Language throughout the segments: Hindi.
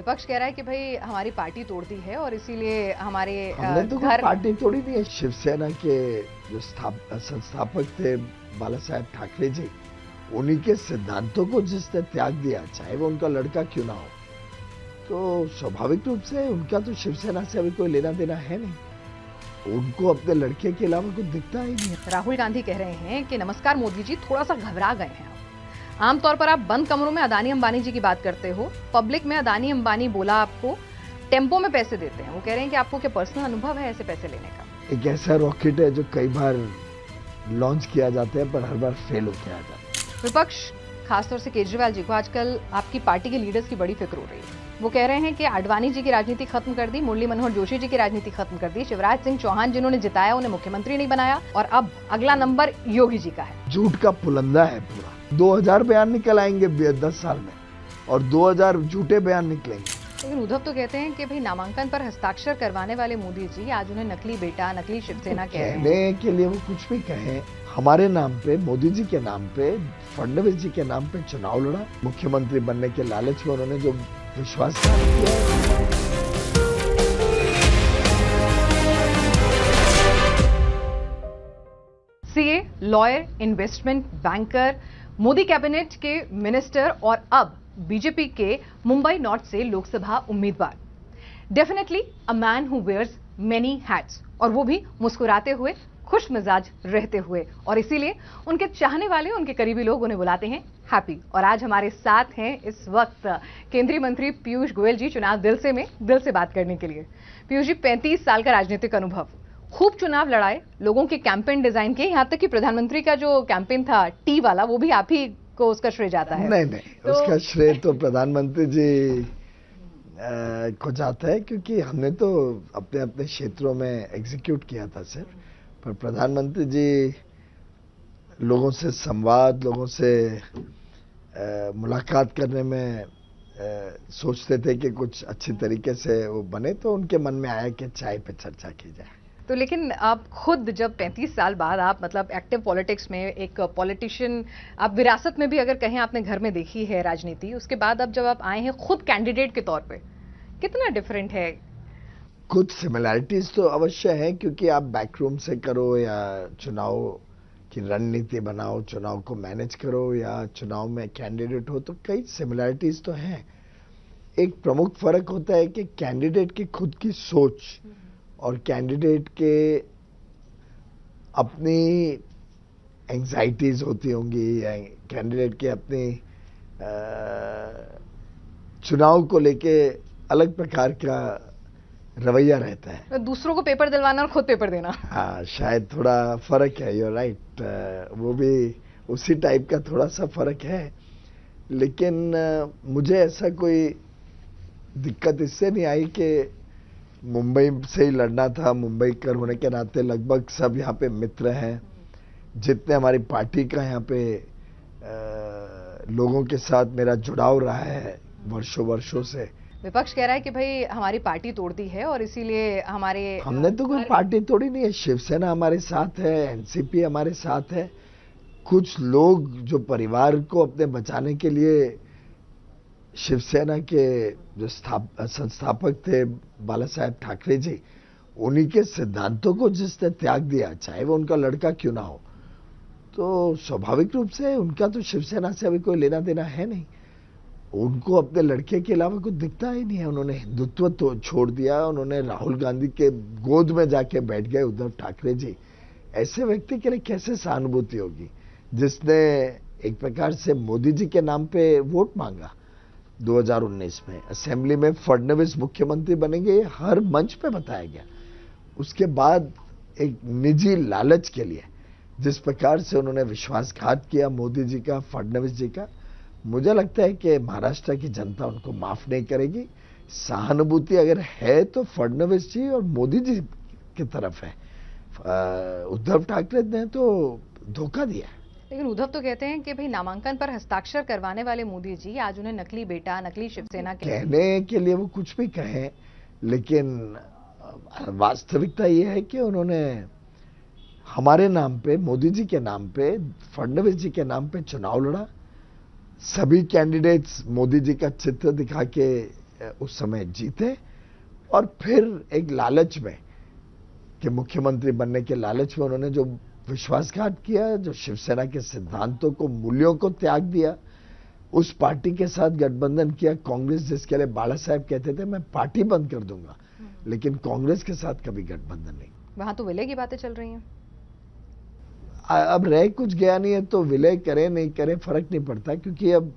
विपक्ष कह रहा है कि भाई हमारी पार्टी तोड़ दी है और इसीलिए हमारे हमने तो कोई पार्टी तोड़ी नहीं है। शिवसेना के जो संस्थापक थे बाला साहेब ठाकरे जी, उन्हीं के सिद्धांतों को जिसने त्याग दिया, चाहे वो उनका लड़का क्यों ना हो, तो स्वाभाविक रूप से उनका तो शिवसेना से अभी कोई लेना देना है नहीं। उनको अपने लड़के के अलावा कुछ दिखता ही नहीं है। राहुल गांधी कह रहे हैं कि नमस्कार मोदी जी, थोड़ा सा घबरा गए हैं। आमतौर पर आप बंद कमरों में अदानी अंबानी जी की बात करते हो, पब्लिक में अदानी अंबानी बोला आपको टेम्पो में पैसे देते हैं। वो कह रहे हैं कि आपको क्या पर्सनल अनुभव है ऐसे पैसे लेने का? एक ऐसा रॉकेट है जो कई बार लॉन्च किया जाता है पर हर बार फेल होकर आ जाता है। विपक्ष खासतौर से केजरीवाल जी को आजकल आपकी पार्टी के लीडर्स की बड़ी फिक्र हो रही है। वो कह रहे हैं कि आडवाणी जी की राजनीति खत्म कर दी, मुरली मनोहर जोशी जी की राजनीति खत्म कर दी, शिवराज सिंह चौहान जिन्होंने जिताया उन्हें मुख्यमंत्री नहीं बनाया, और अब अगला नंबर योगी जी का है। झूठ का पुलंदा है पूरा। 2000 बयान निकल आएंगे 10 साल में और 2000 झूठे बयान निकलेंगे। लेकिन उद्धव तो कहते हैं कि भाई नामांकन पर हस्ताक्षर करवाने वाले मोदी जी आज उन्हें नकली बेटा, नकली शिवसेना कह रहे हैं। कहने के लिए वो कुछ भी कहें, हमारे नाम पे, मोदी जी के नाम पे, फडणवीस जी के नाम पे चुनाव लड़ा, मुख्यमंत्री बनने के लालच में उन्होंने जो विश्वासघात किया। CA, lawyer, investment banker, Modi cabinet के मिनिस्टर और अब बीजेपी के मुंबई नॉर्थ से लोकसभा उम्मीदवार। Definitely a man who wears many hats, और वो भी मुस्कुराते हुए, खुश मिजाज रहते हुए, और इसीलिए उनके चाहने वाले, उनके करीबी लोग उन्हें बुलाते हैं हैप्पी। और आज हमारे साथ हैं इस वक्त केंद्रीय मंत्री पीयूष गोयल जी, चुनाव दिल से बात करने के लिए। पीयूष जी, 35 साल का राजनीतिक अनुभव, खूब चुनाव लड़ाए, लोगों के कैंपेन डिजाइन किए, यहां तक कि प्रधानमंत्री का जो कैंपेन था टी वाला, वो भी आप ही को उसका श्रेय जाता है। नहीं, उसका श्रेय तो प्रधानमंत्री जी को जाता है, क्योंकि हमने तो अपने अपने क्षेत्रों में एग्जीक्यूट किया था सर। पर प्रधानमंत्री जी लोगों से संवाद, लोगों से मुलाकात करने में सोचते थे कि कुछ अच्छी तरीके से वो बने, तो उनके मन में आया कि चाय पे चर्चा की जाए। तो लेकिन आप खुद जब 35 साल बाद आप मतलब एक्टिव पॉलिटिक्स में एक पॉलिटिशियन, आप विरासत में भी अगर कहें आपने घर में देखी है राजनीति, उसके बाद अब जब आप आए हैं खुद कैंडिडेट के तौर पे, कितना डिफरेंट है? कुछ सिमिलैरिटीज तो अवश्य है, क्योंकि आप बैकरूम से करो या चुनाव की रणनीति बनाओ, चुनाव को मैनेज करो या चुनाव में कैंडिडेट हो, तो कई सिमिलैरिटीज तो हैं। एक प्रमुख फर्क होता है कि कैंडिडेट की खुद की सोच और कैंडिडेट के अपनी एंग्जाइटीज होती होंगी, या कैंडिडेट के अपनी चुनाव को लेके अलग प्रकार का रवैया रहता है। दूसरों को पेपर दिलवाना और खुद पेपर देना, हाँ, शायद थोड़ा फर्क है। यू राइट, वो भी उसी टाइप का थोड़ा सा फर्क है। लेकिन मुझे ऐसा कोई दिक्कत इससे नहीं आई कि मुंबई से ही लड़ना था। मुंबई कर होने के नाते लगभग सब यहाँ पे मित्र हैं। जितने हमारी पार्टी का यहाँ पे लोगों के साथ मेरा जुड़ाव रहा है वर्षों से। विपक्ष कह रहा है कि भाई हमारी पार्टी तोड़ दी है और इसीलिए हमने तो कोई पार्टी तोड़ी नहीं है। शिवसेना हमारे साथ है, एनसीपी हमारे साथ है। कुछ लोग जो परिवार को अपने बचाने के लिए शिवसेना के जो संस्थापक थे बाला साहेब ठाकरे जी, उन्हीं के सिद्धांतों को जिसने त्याग दिया, चाहे वो उनका लड़का क्यों ना हो, तो स्वाभाविक रूप से उनका तो शिवसेना से अभी कोई लेना देना है नहीं। उनको अपने लड़के के अलावा कुछ दिखता ही नहीं है। उन्होंने हिंदुत्व तो छोड़ दिया, उन्होंने राहुल गांधी के गोद में जाके बैठ गए उद्धव ठाकरे जी। ऐसे व्यक्ति के लिए कैसे सहानुभूति होगी जिसने एक प्रकार से मोदी जी के नाम पे वोट मांगा 2019 में। असेंबली में फडणवीस मुख्यमंत्री बनेंगे, ये हर मंच पे बताया गया। उसके बाद एक निजी लालच के लिए जिस प्रकार से उन्होंने विश्वासघात किया मोदी जी का, फडणवीस जी का, मुझे लगता है कि महाराष्ट्र की जनता उनको माफ नहीं करेगी। सहानुभूति अगर है तो फडणवीस जी और मोदी जी की तरफ है। उद्धव ठाकरे ने तो धोखा दिया। लेकिन उद्धव तो कहते हैं कि भाई नामांकन पर हस्ताक्षर करवाने वाले मोदी जी आज उन्हें नकली बेटा, नकली शिवसेना कहने के लिए वो कुछ भी कहें, लेकिन वास्तविकता ये है कि उन्होंने हमारे नाम पे, मोदी जी के नाम पे, फडणवीस जी के नाम पे चुनाव लड़ा। सभी कैंडिडेट्स मोदी जी का चित्र दिखा के उस समय जीते और फिर एक लालच में कि मुख्यमंत्री बनने के लालच में उन्होंने जो विश्वासघात किया, जो शिवसेना के सिद्धांतों को, मूल्यों को त्याग दिया, उस पार्टी के साथ गठबंधन किया। कांग्रेस जिसके लिए बाला साहब कहते थे मैं पार्टी बंद कर दूंगा, लेकिन कांग्रेस के साथ कभी गठबंधन नहीं। वहां तो विलय की बातें चल रही हैं। अब रह कुछ गया नहीं है तो विलय करें नहीं करें फर्क नहीं पड़ता, क्योंकि अब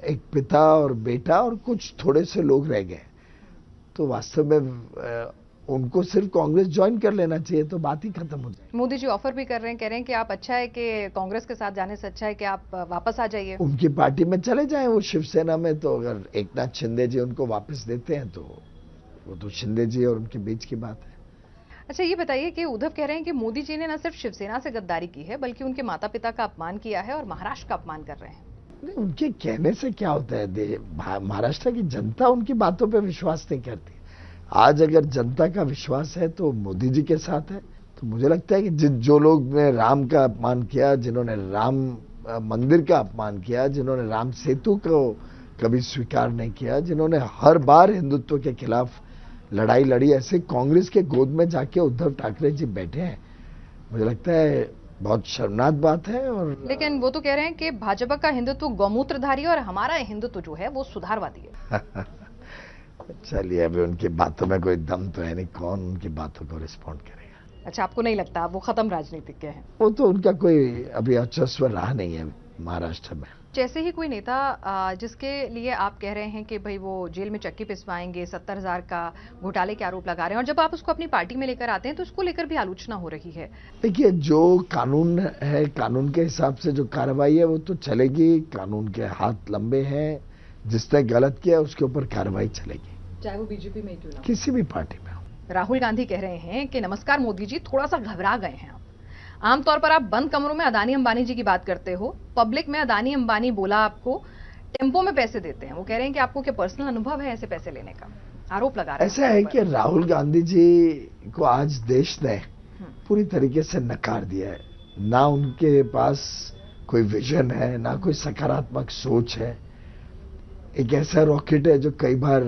एक पिता और बेटा और कुछ थोड़े से लोग रह गए, तो वास्तव में उनको सिर्फ कांग्रेस ज्वाइन कर लेना चाहिए तो बात ही खत्म हो जाए। मोदी जी ऑफर भी कर रहे हैं, कह रहे हैं कि आप अच्छा है कि कांग्रेस के साथ जाने से अच्छा है कि आप वापस आ जाइए, उनकी पार्टी में चले जाएं वो शिवसेना में। तो अगर एकनाथ शिंदे जी उनको वापस देते हैं तो वो तो शिंदे जी और उनके बीच की बात है। अच्छा ये बताइए कि उद्धव कह रहे हैं कि मोदी जी ने न सिर्फ शिवसेना से गद्दारी की है बल्कि उनके माता पिता का अपमान किया है और महाराष्ट्र का अपमान कर रहे हैं। नहीं, उनके कहने से क्या होता है, महाराष्ट्र की जनता उनकी बातों पे विश्वास नहीं करती। आज अगर जनता का विश्वास है तो मोदी जी के साथ है। तो मुझे लगता है कि जो लोग ने राम का अपमान किया, जिन्होंने राम मंदिर का अपमान किया, जिन्होंने राम सेतु को कभी स्वीकार नहीं किया, जिन्होंने हर बार हिंदुत्व के खिलाफ लड़ाई लड़ी, ऐसे कांग्रेस के गोद में जाके उद्धव ठाकरे जी बैठे हैं, मुझे लगता है बहुत शर्मनाक बात है। और लेकिन वो तो कह रहे हैं कि भाजपा का हिंदुत्व गौमूत्रधारी और हमारा हिंदुत्व जो है वो सुधारवादी है। चलिए, अभी उनकी बातों में कोई दम तो है नहीं, कौन उनकी बातों को रिस्पॉन्ड करेगा। अच्छा, आपको नहीं लगता वो खत्म राजनीतिज्ञ हैं? वो तो उनका कोई अभी वर्चस्व रहा नहीं है महाराष्ट्र में। जैसे ही कोई नेता जिसके लिए आप कह रहे हैं कि भाई वो जेल में चक्की पिसवाएंगे, 70,000 का घोटाले के आरोप लगा रहे हैं, और जब आप उसको अपनी पार्टी में लेकर आते हैं तो उसको लेकर भी आलोचना हो रही है। देखिए, जो कानून है, कानून के हिसाब से जो कार्रवाई है वो तो चलेगी। कानून के हाथ लंबे हैं, जिसने गलत किया उसके ऊपर कार्रवाई चलेगी, चाहे वो बीजेपी में क्यों ना, किसी भी पार्टी में हो। राहुल गांधी कह रहे हैं कि नमस्कार मोदी जी, थोड़ा सा घबरा गए हैं। आमतौर पर आप बंद कमरों में अदानी अंबानी जी की बात करते हो, पब्लिक में अदानी अंबानी बोला आपको टेम्पो में पैसे देते हैं। वो कह रहे हैं कि आपको क्या पर्सनल अनुभव है ऐसे पैसे लेने का? आरोप लगा रहे हैं। ऐसा है कि राहुल गांधी जी को आज देश ने पूरी तरीके से नकार दिया है। ना उनके पास कोई विजन है, ना कोई सकारात्मक सोच है। एक ऐसा रॉकेट है जो कई बार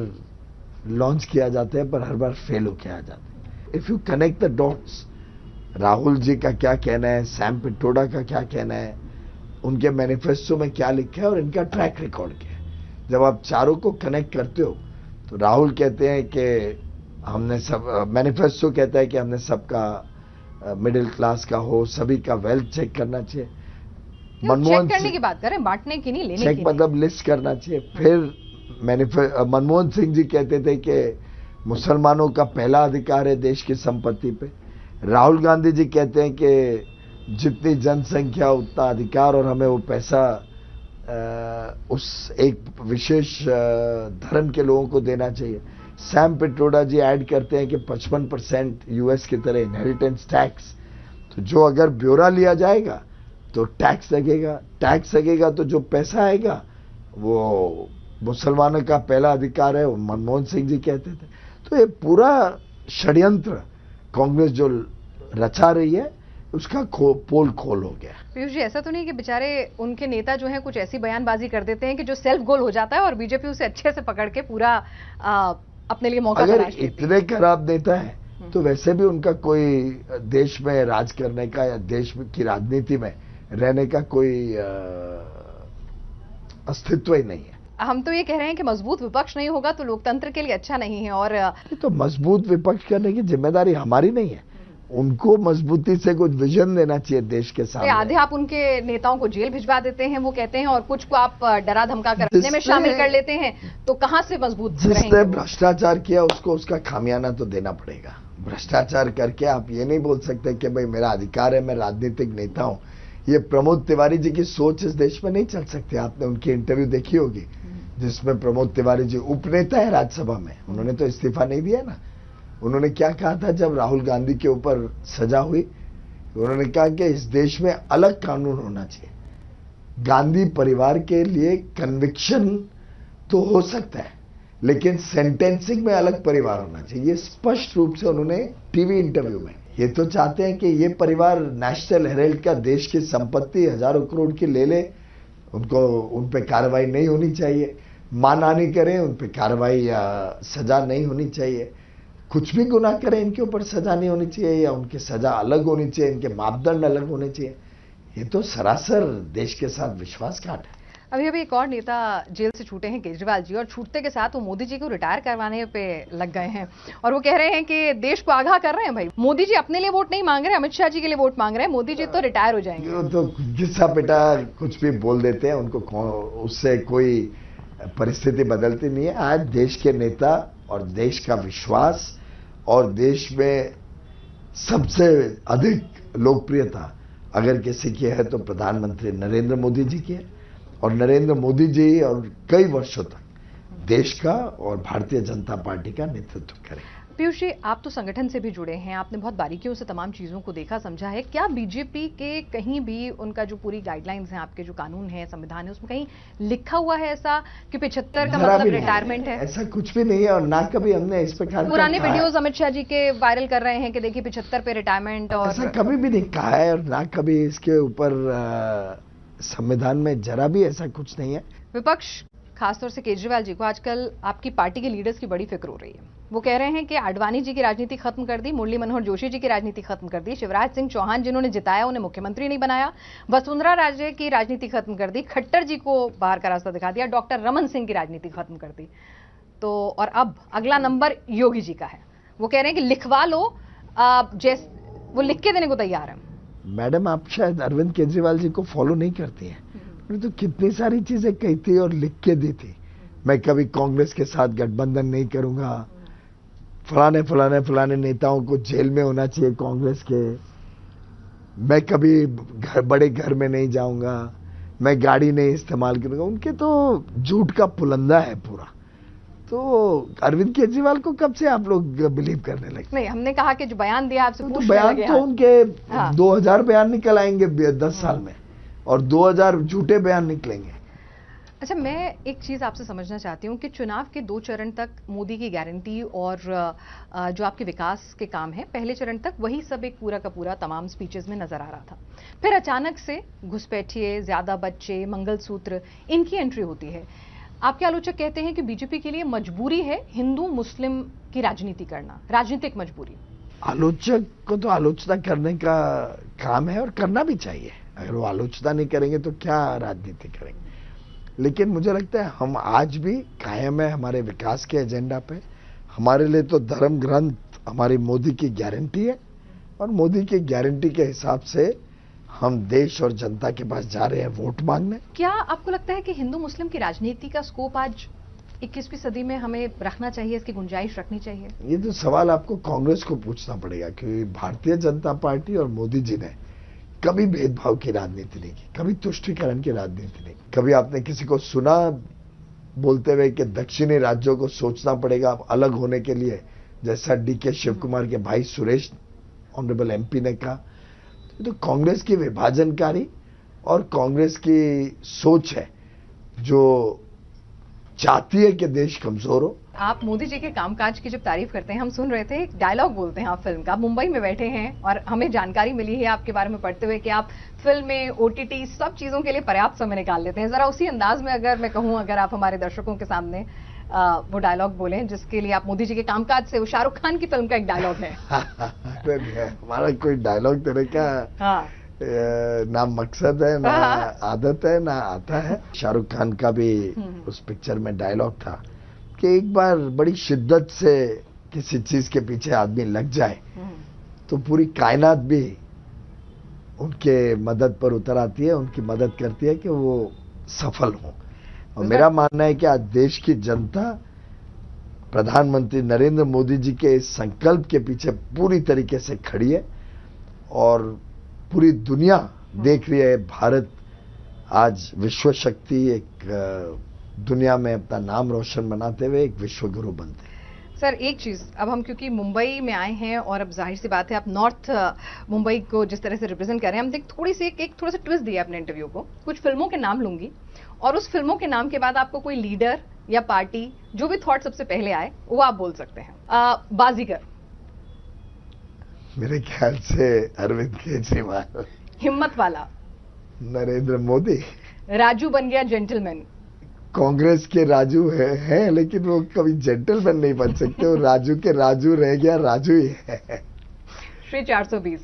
लॉन्च किया जाता है पर हर बार फेल होके आ जाता है। If you connect the dots, Rahul ji का क्या कहना है, सैम पिट्रोडा का क्या कहना है, उनके मैनिफेस्टो में क्या लिखा है और इनका ट्रैक रिकॉर्ड क्या है, जब आप चारों को कनेक्ट करते हो तो राहुल कहते हैं कि हमने सब, मैनिफेस्टो कहता है कि हमने सबका मिडिल क्लास का हो, सभी का वेल्थ चेक करना चाहिए। मनमोहन करने की बात करें, बांटने की नहीं, लेने की चेक मतलब लिस्ट करना चाहिए। फिर मनमोहन सिंह जी कहते थे कि मुसलमानों का पहला अधिकार है देश की संपत्ति पे। राहुल गांधी जी कहते हैं कि जितनी जनसंख्या उतना अधिकार और हमें वो पैसा उस एक विशेष धर्म के लोगों को देना चाहिए। सैम पिट्रोडा जी ऐड करते हैं कि 55% यूएस की तरह इनहेरिटेंस टैक्स, तो जो अगर ब्यौरा लिया जाएगा तो टैक्स लगेगा तो जो पैसा आएगा वो मुसलमानों का पहला अधिकार है, वो मनमोहन सिंह जी कहते थे। तो ये पूरा षड्यंत्र कांग्रेस जो रचा रही है उसका पोल खोल हो गया। पीयूष जी, ऐसा तो नहीं कि बेचारे उनके नेता जो हैं कुछ ऐसी बयानबाजी कर देते हैं कि जो सेल्फ गोल हो जाता है और बीजेपी उसे अच्छे से पकड़ के पूरा अपने लिए मौका अगर तलाश लेती है? इतने खराब नेता है तो वैसे भी उनका कोई देश में राज करने का या देश की राजनीति में रहने का कोई अस्तित्व ही नहीं है। हम तो ये कह रहे हैं कि मजबूत विपक्ष नहीं होगा तो लोकतंत्र के लिए अच्छा नहीं है। और तो मजबूत विपक्ष करने की जिम्मेदारी हमारी नहीं है, उनको मजबूती से कुछ विजन देना चाहिए देश के सामने। आधे आप उनके नेताओं को जेल भिजवा देते हैं वो कहते हैं, और कुछ को आप डरा धमका कर रखने में शामिल कर लेते हैं, तो कहां से मजबूत रहेंगे? जिसने भ्रष्टाचार किया उसको उसका खामियाना तो देना पड़ेगा। भ्रष्टाचार करके आप ये नहीं बोल सकते कि भाई मेरा अधिकार है, मैं राजनीतिक नेता हूं। ये प्रमोद तिवारी जी की सोच इस देश में नहीं चल सकती। आपने उनकी इंटरव्यू देखी होगी जिसमें प्रमोद तिवारी जी उपनेता है राज्यसभा में, उन्होंने तो इस्तीफा नहीं दिया ना। उन्होंने क्या कहा था जब राहुल गांधी के ऊपर सजा हुई? उन्होंने कहा कि इस देश में अलग कानून होना चाहिए। गांधी परिवार के लिए कन्विक्शन तो हो सकता है, लेकिन सेंटेंसिंग में अलग परिवार होना चाहिए। ये स्पष्ट रूप से उन्होंने टीवी इंटरव्यू में, ये तो चाहते हैं कि ये परिवार नेशनल हेराल्ड का देश की संपत्ति हजारों करोड़ की ले ले, उनको उन पे कार्रवाई नहीं होनी चाहिए। मानहानि करें उन पे कार्रवाई या सजा नहीं होनी चाहिए। कुछ भी गुनाह करें इनके ऊपर सजा नहीं होनी चाहिए या उनकी सजा अलग होनी चाहिए, इनके मापदंड अलग होने चाहिए। ये तो सरासर देश के साथ विश्वासघात है। अभी अभी एक और नेता जेल से छूटे हैं, केजरीवाल जी, और छूटते के साथ वो मोदी जी को रिटायर करवाने पे लग गए हैं और वो कह रहे हैं कि देश को आगाह कर रहे हैं। भाई मोदी जी अपने लिए वोट नहीं मांग रहे, अमित शाह जी के लिए वोट मांग रहे हैं। मोदी जी तो रिटायर हो जाएंगे। वो तो किस्सा बेटा कुछ भी बोल देते हैं, उनको उससे कोई परिस्थिति बदलती नहीं है। आज देश के नेता और देश का विश्वास और देश में सबसे अधिक लोकप्रियता अगर किसी की है तो प्रधानमंत्री नरेंद्र मोदी जी की है। और नरेंद्र मोदी जी और कई वर्षों तक देश का और भारतीय जनता पार्टी का नेतृत्व करें। पीयूष जी, आप तो संगठन से भी जुड़े हैं, आपने बहुत बारीकियों से तमाम चीजों को देखा समझा है। क्या बीजेपी के कहीं भी उनका जो पूरी गाइडलाइंस है, आपके जो कानून है, संविधान है, उसमें कहीं लिखा हुआ है ऐसा कि 75 का मतलब रिटायरमेंट है? ऐसा कुछ भी नहीं है और ना कभी हमने इस प्रकार पुराने वीडियोस अमित शाह जी के वायरल कर रहे हैं कि देखिए 75 पे रिटायरमेंट, और ऐसा कभी भी नहीं कहा है और ना कभी इसके ऊपर संविधान में जरा भी ऐसा कुछ नहीं है। विपक्ष खासतौर से केजरीवाल जी को आजकल आपकी पार्टी के लीडर्स की बड़ी फिक्र हो रही है। वो कह रहे हैं कि आडवाणी जी की राजनीति खत्म कर दी, मुरली मनोहर जोशी जी की राजनीति खत्म कर दी, शिवराज सिंह चौहान जिन्होंने जिताया उन्हें मुख्यमंत्री नहीं बनाया, वसुंधरा राजे की राजनीति खत्म कर दी, खट्टर जी को बाहर का रास्ता दिखा दिया, डॉक्टर रमन सिंह की राजनीति खत्म कर दी। तो और अब अगला नंबर योगी जी का है। वो कह रहे हैं कि लिखवा लो, वो लिख के देने को तैयार है। मैडम, आप शायद अरविंद केजरीवाल जी को फॉलो नहीं करती हैं। उन्होंने तो कितनी सारी चीजें कही थी और लिख के दी थी। मैं कभी कांग्रेस के साथ गठबंधन नहीं करूंगा, फलाने नेताओं को जेल में होना चाहिए कांग्रेस के, मैं कभी बड़े घर में नहीं जाऊंगा, मैं गाड़ी नहीं इस्तेमाल करूंगा। उनके तो झूठ का पुलंदा है पूरा। तो अरविंद केजरीवाल को कब से आप लोग बिलीव करने लगे? नहीं, हमने कहा कि जो बयान दिया आपसे तो बयान तो उनके 2000 बयान निकल आएंगे 10 साल में और 2000 झूठे बयान निकलेंगे। अच्छा, मैं एक चीज आपसे समझना चाहती हूँ कि चुनाव के 2 चरण तक मोदी की गारंटी और जो आपके विकास के काम है पहले चरण तक, वही सब एक पूरा का पूरा तमाम स्पीचेस में नजर आ रहा था। फिर अचानक से घुसपैठिए, ज्यादा बच्चे, मंगलसूत्र, इनकी एंट्री होती है। आपके आलोचक कहते हैं कि बीजेपी के लिए मजबूरी है हिंदू मुस्लिम की राजनीति करना, राजनीतिक मजबूरी। आलोचक को तो आलोचना करने का काम है और करना भी चाहिए। अगर वो आलोचना नहीं करेंगे तो क्या राजनीति करेंगे? लेकिन मुझे लगता है हम आज भी कायम है हमारे विकास के एजेंडा पे। हमारे लिए तो धर्म ग्रंथ हमारी मोदी की गारंटी है और मोदी की गारंटी के हिसाब से हम देश और जनता के पास जा रहे हैं वोट मांगने। क्या आपको लगता है कि हिंदू मुस्लिम की राजनीति का स्कोप आज 21वीं सदी में हमें रखना चाहिए, इसकी गुंजाइश रखनी चाहिए? ये तो सवाल आपको कांग्रेस को पूछना पड़ेगा, क्योंकि भारतीय जनता पार्टी और मोदी जी ने कभी भेदभाव की राजनीति नहीं की, कभी तुष्टीकरण की राजनीति नहीं की। कभी आपने किसी को सुना बोलते हुए कि दक्षिणी राज्यों को सोचना पड़ेगा अलग होने के लिए, जैसा डीके शिव कुमार के भाई सुरेश ऑनरेबल एमपी ने कहा? तो कांग्रेस की विभाजनकारी और कांग्रेस की सोच है जो चाहती है कि देश कमजोर हो। आप मोदी जी के कामकाज की जब तारीफ करते हैं, हम सुन रहे थे, एक डायलॉग बोलते हैं आप फिल्म का। आप मुंबई में बैठे हैं और हमें जानकारी मिली है आपके बारे में पढ़ते हुए कि आप फिल्में, ओटीटी, सब चीजों के लिए पर्याप्त समय निकाल लेते हैं। जरा उसी अंदाज में अगर मैं कहूं, अगर आप हमारे दर्शकों के सामने वो डायलॉग बोले जिसके लिए आप मोदी जी के कामकाज से, वो शाहरुख खान की फिल्म का एक डायलॉग है। हमारा कोई डायलॉग तेरे क्या ना मकसद है, ना आदत है, ना आता है। शाहरुख खान का भी उस पिक्चर में डायलॉग था कि एक बार बड़ी शिद्दत से किसी चीज के पीछे आदमी लग जाए तो पूरी कायनात भी उनके मदद पर उतर आती है, उनकी मदद करती है कि वो सफल हो। और मेरा मानना है कि आज देश की जनता प्रधानमंत्री नरेंद्र मोदी जी के इस संकल्प के पीछे पूरी तरीके से खड़ी है और पूरी दुनिया देख रही है भारत आज विश्व शक्ति, एक दुनिया में अपना नाम रोशन बनाते हुए एक विश्व गुरु बनते हैं। सर, एक चीज, अब हम क्योंकि मुंबई में आए हैं और अब जाहिर सी बात है आप नॉर्थ मुंबई को जिस तरह से रिप्रेजेंट कर रहे हैं, हम देख थोड़ा सा ट्विस्ट दिया अपने इंटरव्यू को। कुछ फिल्मों के नाम लूंगी और उस फिल्मों के नाम के बाद आपको कोई लीडर या पार्टी जो भी थॉट सबसे पहले आए वो आप बोल सकते हैं। बाजीगर, मेरे ख्याल से अरविंद केजरीवाल। हिम्मत वाला, नरेंद्र मोदी। राजू बन गया जेंटलमैन। कांग्रेस के राजू है, लेकिन वो कभी जेंटलमैन नहीं बन सकते। वो राजू के राजू रह गया, राजू ही है। श्री 420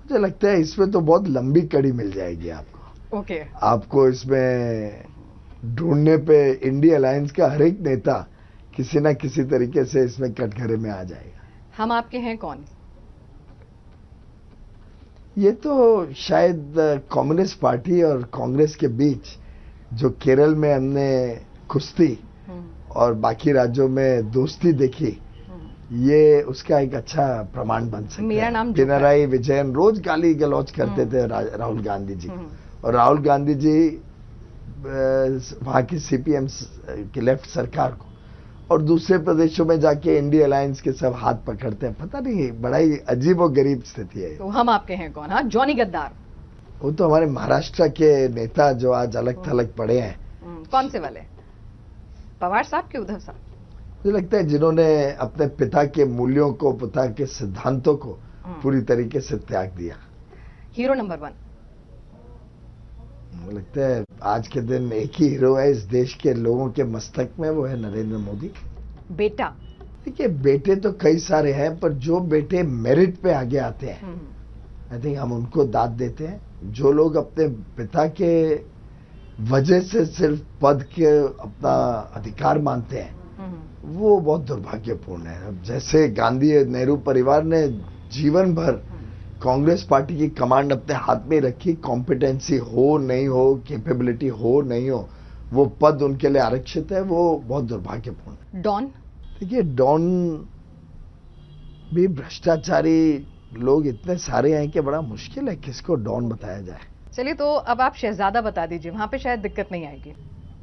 मुझे लगता है इसमें तो बहुत लंबी कड़ी मिल जाएगी आपको। ओके आपको इसमें ढूंढने पे इंडिया अलायंस का हर एक नेता किसी ना किसी तरीके से इसमें कटघरे में आ जाएगा। हम आपके हैं कौन? ये तो शायद कम्युनिस्ट पार्टी और कांग्रेस के बीच जो केरल में हमने कुश्ती और बाकी राज्यों में दोस्ती देखी, ये उसका एक अच्छा प्रमाण बन सकता है। मेरा नाम पिनराई विजयन रोज गाली गलौज करते थे राहुल गांधी जी, और राहुल गांधी जी वहां की सीपीएम की लेफ्ट सरकार को, और दूसरे प्रदेशों में जाके इंडिया अलायंस के सब हाथ पकड़ते हैं। पता नहीं, बड़ा ही अजीब और गरीब स्थिति है। तो हम आपके हैं कौन? हाँ, जॉनी गद्दार। वो तो हमारे महाराष्ट्र के नेता जो आज अलग थलग पड़े हैं। कौन से वाले? पवार साहब के उद्धव साहब? मुझे लगता है जिन्होंने अपने पिता के मूल्यों को, पिता के सिद्धांतों को पूरी तरीके से त्याग दिया। Hero number 1? मुझे लगता है आज के दिन एक ही हीरो है इस देश के लोगों के मस्तक में, वो है नरेंद्र मोदी। बेटा? देखिए, बेटे तो कई सारे हैं, पर जो बेटे मेरिट पे आगे आते हैं, आई थिंक हम उनको दाद देते हैं। जो लोग अपने पिता के वजह से सिर्फ पद के अपना अधिकार मानते हैं, वो बहुत दुर्भाग्यपूर्ण है। अब जैसे गांधी नेहरू परिवार ने जीवन भर कांग्रेस पार्टी की कमांड अपने हाथ में रखी, कॉम्पिटेंसी हो नहीं हो, कैपेबिलिटी हो नहीं हो, वो पद उनके लिए आरक्षित है, वो बहुत दुर्भाग्यपूर्ण है। डॉन? देखिए, डॉन भी भ्रष्टाचारी लोग इतने सारे हैं कि बड़ा मुश्किल है किसको डॉन बताया जाए। चलिए, तो अब आप शहजादा बता दीजिए, वहां पे शायद दिक्कत नहीं आएगी।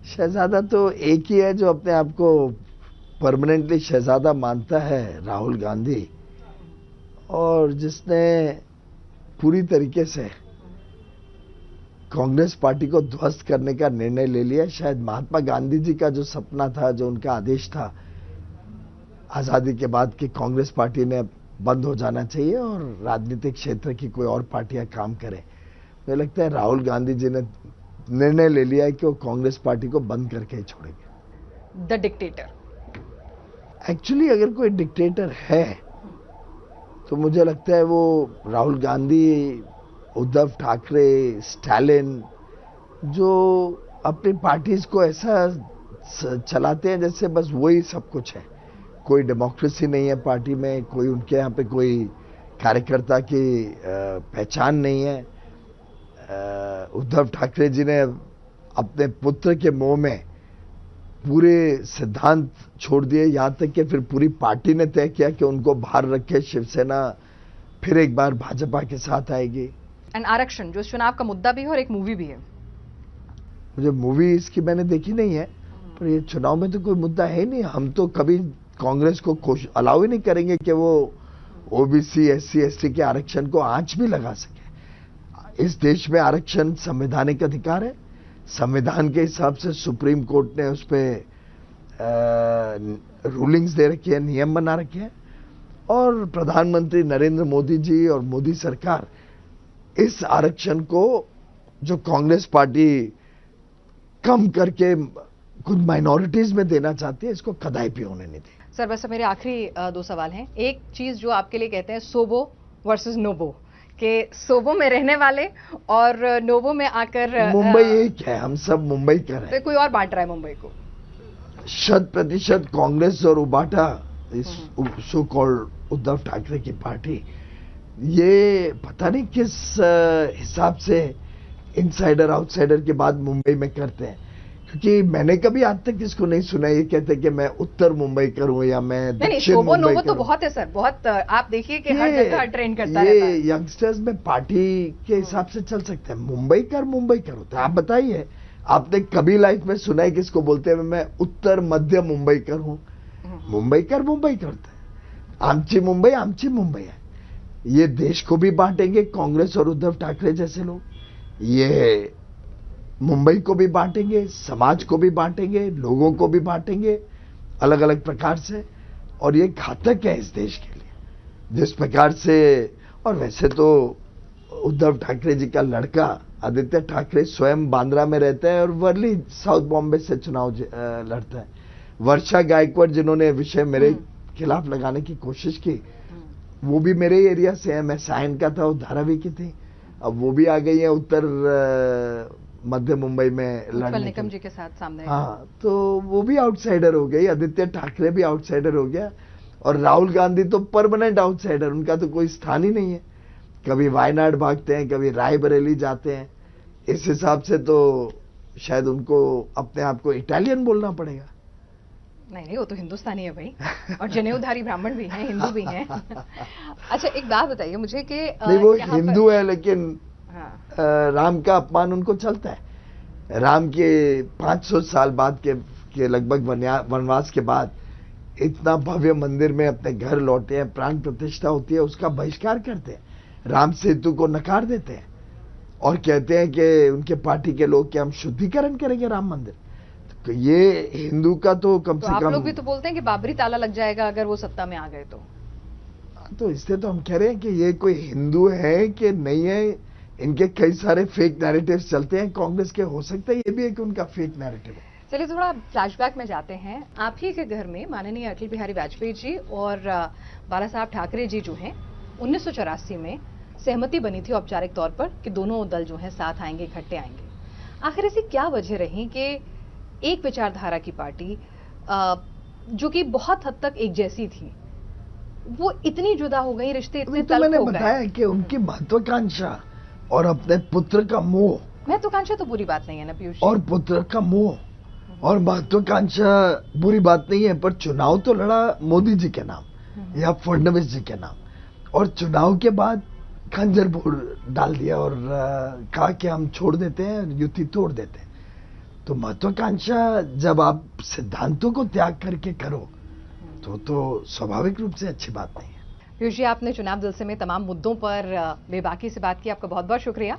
शहजादा तो एक ही है जो अपने आप को परमानेंटली शहजादा मानता है, राहुल गांधी, और जिसने पूरी तरीके से कांग्रेस पार्टी को ध्वस्त करने का निर्णय ले लिया। शायद महात्मा गांधी जी का जो सपना था, जो उनका आदेश था आजादी के बाद कि कांग्रेस पार्टी ने बंद हो जाना चाहिए और राजनीतिक क्षेत्र की कोई और पार्टियां काम करें, मुझे लगता है राहुल गांधी जी ने निर्णय ले लिया है कि वो कांग्रेस पार्टी को बंद करके ही छोड़ेंगे। The dictator? एक्चुअली अगर कोई डिक्टेटर है तो मुझे लगता है वो राहुल गांधी, उद्धव ठाकरे, स्टालिन, जो अपनी पार्टीज को ऐसा चलाते हैं जैसे बस वही सब कुछ है। कोई डेमोक्रेसी नहीं है पार्टी में, कोई उनके यहाँ पे कोई कार्यकर्ता की पहचान नहीं है। उद्धव ठाकरे जी ने अपने पुत्र के मोह में पूरे सिद्धांत छोड़ दिए, यहां तक कि फिर पूरी पार्टी ने तय किया कि उनको बाहर रखे, शिवसेना फिर एक बार भाजपा के साथ आएगी। एंड आरक्षण जो चुनाव का मुद्दा भी है और एक मूवी भी है। मुझे मूवी इसकी मैंने देखी नहीं है, पर ये चुनाव में तो कोई मुद्दा है नहीं। हम तो कभी कांग्रेस को अलाउ ही नहीं करेंगे कि वो ओबीसी, एससी, एसटी के आरक्षण को आंच भी लगा सके। इस देश में आरक्षण संवैधानिक अधिकार है। संविधान के हिसाब से सुप्रीम कोर्ट ने उस पर रूलिंग्स दे रखी है, नियम बना रखे हैं, और प्रधानमंत्री नरेंद्र मोदी जी और मोदी सरकार इस आरक्षण को जो कांग्रेस पार्टी कम करके कुछ माइनॉरिटीज में देना चाहती है, इसको कदापि भी होने नहीं दी। सर, बस मेरे आखिरी 2 सवाल हैं। एक चीज जो आपके लिए कहते हैं सोबो वर्सेस नोबो, कि सोबो में रहने वाले और नोबो में आकर मुंबई एक है, हम सब मुंबई कर हैं। तो कोई और बांट रहा है मुंबई को। 100% कांग्रेस और उबाटा, इस सो कॉल्ड उद्धव ठाकरे की पार्टी, ये पता नहीं किस हिसाब से इनसाइडर आउटसाइडर के बाद मुंबई में करते हैं, क्योंकि मैंने कभी आज तक इसको नहीं सुना ये कहते कि मैं उत्तर मुंबई करूं या मैं दक्षिण मुंबई करूं। तो बहुत है सर, बहुत। आप देखिए कि हर जगह ट्रेन करता है। ये यंगस्टर्स में पार्टी के हिसाब से चल सकते हैं। मुंबई कर होता है। आप बताइए, आपने कभी लाइफ में सुना है किसको बोलते हैं मैं उत्तर मध्य मुंबई कर हूं? मुंबई करता है। आमची मुंबई है। ये देश को भी बांटेंगे कांग्रेस और उद्धव ठाकरे जैसे लोग, ये मुंबई को भी बांटेंगे, समाज को भी बांटेंगे, लोगों को भी बांटेंगे अलग अलग प्रकार से, और ये घातक है इस देश के लिए जिस प्रकार से। और वैसे तो उद्धव ठाकरे जी का लड़का आदित्य ठाकरे स्वयं बांद्रा में रहते हैं और वर्ली साउथ बॉम्बे से चुनाव लड़ता है। वर्षा गायकवाड़ जिन्होंने विषय मेरे खिलाफ लगाने की कोशिश की, वो भी मेरे एरिया से है। मैं सायन का था, वो धारावी की थी। अब वो भी आ गई है उत्तर मध्य मुंबई में लड़ने निकम जी के साथ सामने। हाँ, तो वो भी आउटसाइडर हो गई। आदित्य ठाकरे भी आउटसाइडर हो गया और राहुल गांधी तो परमानेंट आउटसाइडर, उनका तो कोई स्थान ही नहीं है। कभी वायनाड भागते हैं, कभी रायबरेली जाते हैं। इस हिसाब से तो शायद उनको अपने आप को इटालियन बोलना पड़ेगा। नहीं, वो तो हिंदुस्तानी है भाई, और जनेऊधारी ब्राह्मण भी हैं, हिंदू भी हैं। अच्छा, एक बात बताइए मुझे कि नहीं, वो हिंदू है लेकिन राम का अपमान उनको चलता है। राम के 500 साल बाद के लगभग वनवास के बाद इतना भव्य मंदिर में अपने घर लौटे हैं, प्राण प्रतिष्ठा होती है, उसका बहिष्कार करते हैं। राम सेतु को नकार देते हैं और कहते हैं कि उनके पार्टी के लोग कि हम शुद्धिकरण करेंगे राम मंदिर। तो ये हिंदू का तो कम से कम। आप लोग भी तो बोलते हैं कि बाबरी ताला लग जाएगा अगर वो सत्ता में आ गए तो इससे तो हम कह रहे हैं कि ये कोई हिंदू है कि नहीं है। इनके कई सारे फेक नैरेटिव्स चलते हैं कांग्रेस के, हो सकता है ये भी एक उनका फेक नैरेटिव है। चलिए थोड़ा फ्लैशबैक में जाते हैं। आप ही के घर में माननीय अटल बिहारी वाजपेयी जी और बाला साहब ठाकरे जी जो हैं 1984 में सहमति बनी थी औपचारिक तौर पर कि दोनों दल जो हैं साथ आएंगे, इकट्ठे आएंगे। आखिर ऐसी क्या वजह रही कि एक विचारधारा की पार्टी जो कि बहुत हद तक एक जैसी थी, वो इतनी जुदा हो गई, रिश्ते इतने तल्ख हो गए? मैंने बताया कि उनकी महत्वाकांक्षा और अपने पुत्र का मोह। महत्वाकांक्षा तो बुरी बात नहीं है ना पीयूष? और पुत्र का मोह और महत्वाकांक्षा बुरी बात नहीं है, पर चुनाव तो लड़ा मोदी जी के नाम या फडणवीस जी के नाम, और चुनाव के बाद खंजर फोड़ डाल दिया और कहा कि हम छोड़ देते हैं, युति तोड़ देते हैं। तो महत्वाकांक्षा जब आप सिद्धांतों को त्याग करके करो तो स्वाभाविक रूप से अच्छी बात नहीं है। पीयूष जी, आपने चुनाव जलसे में तमाम मुद्दों पर बेबाकी से बात की, आपका बहुत बहुत शुक्रिया।